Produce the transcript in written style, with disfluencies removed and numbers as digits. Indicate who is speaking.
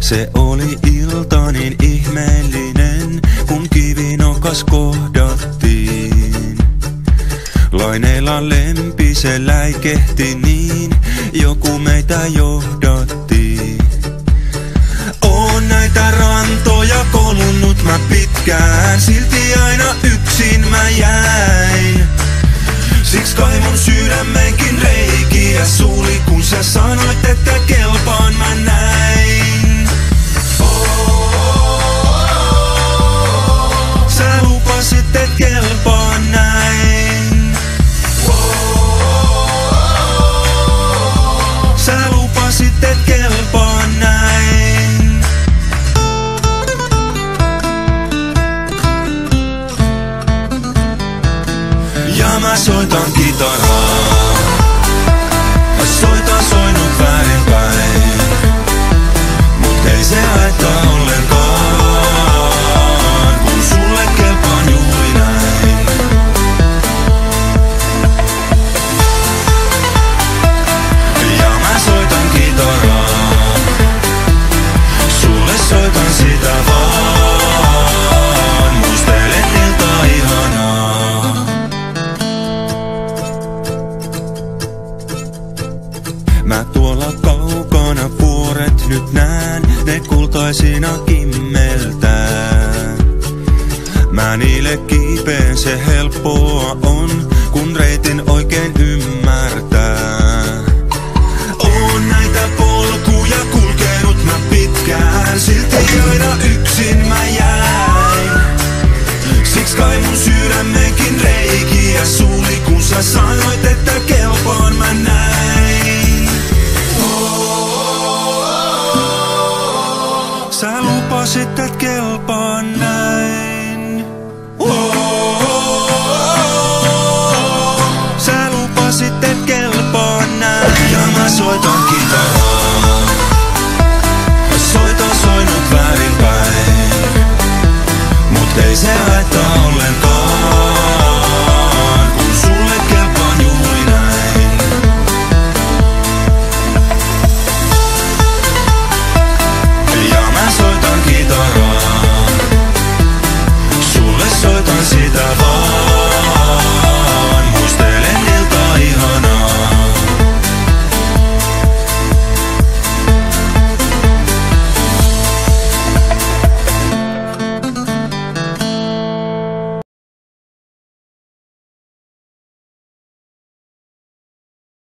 Speaker 1: Se oli ilta niin ihmeellinen, kun Kivinokas kohdattiin. Laineilla lempi se läikehti niin, joku meitä johdatti. Oon näitä rantoja kolunnut mä pitkään, silti aina yksin mä jäin. Siks kaivon sydämenkin reikiä suli, kun sä sanoit, että kelpaan mä näin. Sä lupasit, et kelpaan näin. Sä lupasit, et kelpaan näin. Ja mä soitan kitaraa. Soinut väärinpäin, mut ei se haittaa ollenkaan, kun sulle kelpaan juuri näin. Ja mä soitan kitaraa, sulle soitan sitä vaan, muistelen iltaa ihanaa. Mä tuolla kaukana vuoret nyt näen, ne kultaisina kimmeltään. Mä niille kiipeen, se helppoa on, kun reitin oikein ymmärtää. Oon näitä polkuja kulkenut mä pitkään, silti aina yksin mä jäin. Siks kai mun sydämenkin reikiä suli, kun sä sanoit, että kelpaan mä näin. Sä lupasit, et kelpaan näin. Sä lupasit, et kelpaan näin. Ja mä soitan kitaraa. Soinut väärinpäin, mut ei se haittaa ollenkaan, kun sulle kelpaan juuri näin. Ja mä soitan kitaraa, sulle soitan sitä vaan.